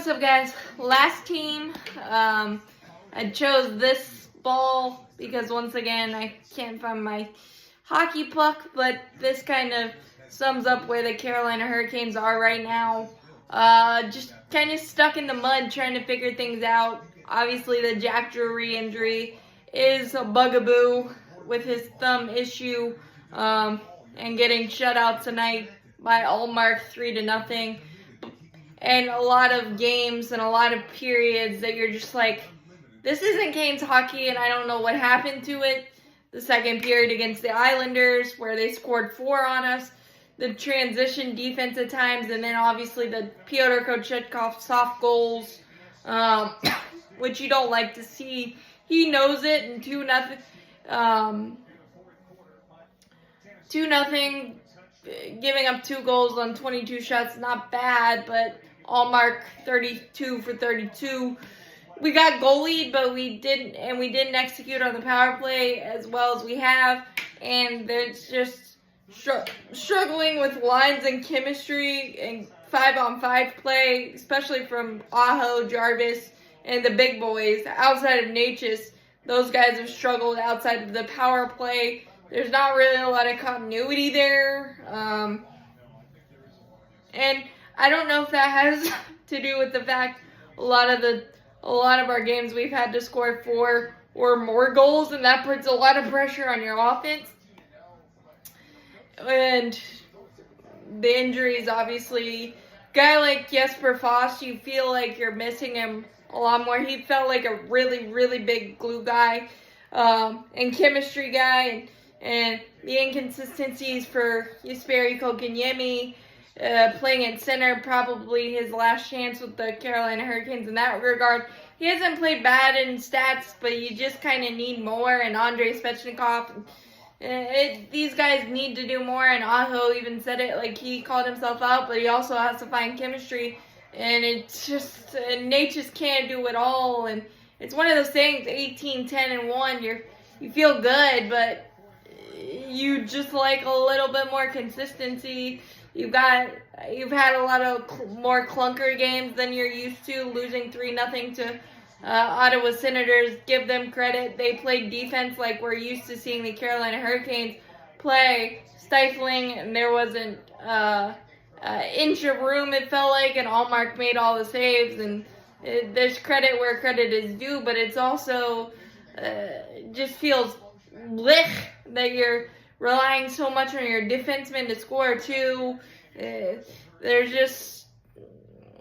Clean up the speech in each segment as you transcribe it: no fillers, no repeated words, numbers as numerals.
What's up, guys? Last team, I chose this ball because once again I can't find my hockey puck, but this kind of sums up where the Carolina Hurricanes are right now. Just kind of stuck in the mud trying to figure things out. Obviously the Jack Drury injury is a bugaboo with his thumb issue, and getting shut out tonight by Allmark 3-0. And a lot of games and a lot of periods that you're just like, this isn't Canes hockey, and I don't know what happened to it. The second period against the Islanders, where they scored 4 on us. The transition defense at times, and then obviously the Pyotr Kochetkov soft goals, which you don't like to see. He knows it, and 2-0. 2-0, giving up 2 goals on 22 shots, not bad, but Allmark 32 for 32. We got goalied, but we didn't execute on the power play as well as we have, and there's just struggling with lines and chemistry and 5-on-5 play, especially from Aho, Jarvis, and the big boys. Outside of Natchez, those guys have struggled outside of the power play. There's not really a lot of continuity there. And I don't know if that has to do with the fact a lot of our games we've had to score 4 or more goals, and that puts a lot of pressure on your offense. And the injuries, obviously, guy like Jesper Foss, you feel like you're missing him a lot more. He felt like a really, really big glue guy, and chemistry guy, and the inconsistencies for Jesperi Kotkaniemi, playing at center, probably his last chance with the Carolina Hurricanes in that regard. He hasn't played bad in stats, but you just kind of need more. And Andrei Svechnikov, these guys need to do more. And Aho even said it, like he called himself out, but he also has to find chemistry. And it's just, Nate just can't do it all. And it's one of those things, 18, 10, and 1, you feel good, but you just like a little bit more consistency. You've had a lot of more clunker games than you're used to, losing 3-0 to Ottawa Senators. Give them credit. They played defense like we're used to seeing the Carolina Hurricanes play, stifling, and there wasn't an inch of room, it felt like, and Allmark made all the saves, and there's credit where credit is due, but it's also just feels blech that you're relying so much on your defensemen to score too. There's just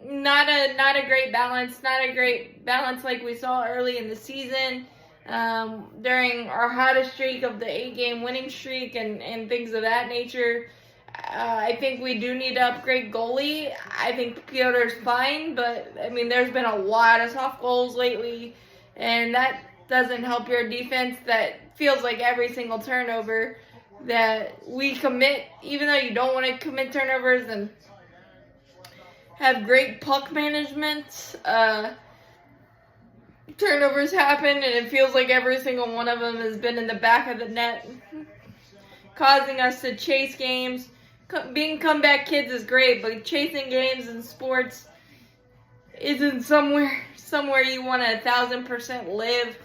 not a great balance. Not a great balance like we saw early in the season, during our hottest streak of the 8-game winning streak and things of that nature. I think we do need to upgrade goalie. I think Piotr's fine, but I mean there's been a lot of soft goals lately, and that doesn't help your defense. That feels like every single turnover that we commit, even though you don't want to commit turnovers and have great puck management, turnovers happen, and it feels like every single one of them has been in the back of the net, causing us to chase games. Being comeback kids is great, but chasing games in sports isn't somewhere you want to 1,000% live.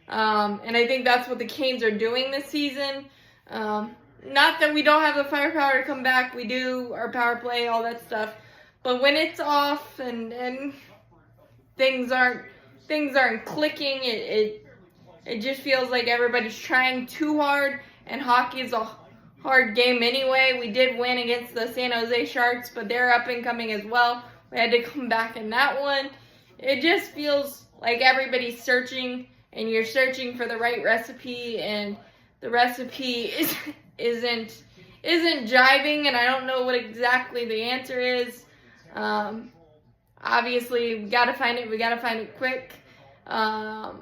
And I think that's what the Canes are doing this season. Not that we don't have the firepower to come back. We do, our power play, all that stuff. But when it's off and things aren't clicking, it just feels like everybody's trying too hard, and hockey is a hard game anyway. We did win against the San Jose Sharks, but they're up and coming as well. We had to come back in that one. It just feels like everybody's searching, and you're searching for the right recipe, and the recipe isn't jiving, and I don't know what exactly the answer is. Obviously, we gotta find it quick. And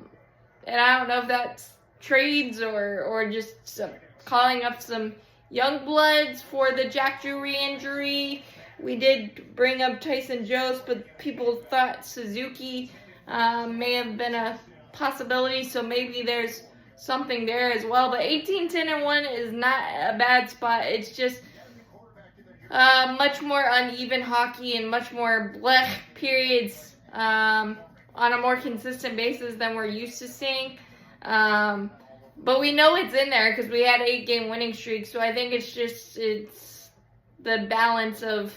I don't know if that's trades or just calling up some young bloods for the Jack Drury injury. We did bring up Tyson Jost, but people thought Suzuki may have been a possibility, so maybe there's something there as well. But 18, 10, and 1 is not a bad spot. It's just much more uneven hockey and much more blech periods on a more consistent basis than we're used to seeing. But we know it's in there because we had 8-game winning streak. So I think it's the balance of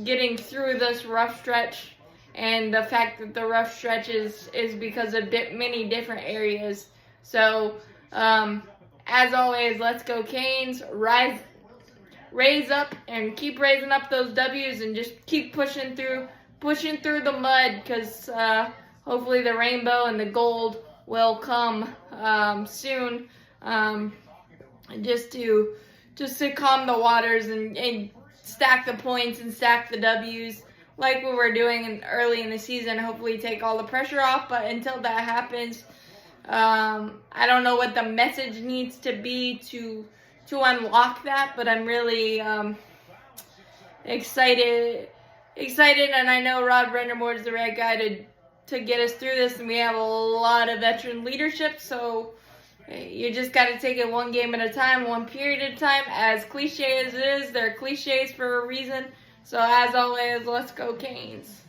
getting through this rough stretch, and the fact that the rough stretch is because of many different areas. So as always, let's go Canes. Raise up and keep raising up those W's and just keep pushing through the mud, because hopefully the rainbow and the gold will come soon, just to calm the waters and stack the points and stack the W's like we were doing early in the season. Hopefully take all the pressure off, but until that happens, I don't know what the message needs to be to unlock that, but I'm really excited, and I know Rod Brendermore is the right guy to get us through this, and we have a lot of veteran leadership, so you just got to take it one game at a time, one period at a time. As cliche as it is, they're cliches for a reason. So as always, let's go Canes.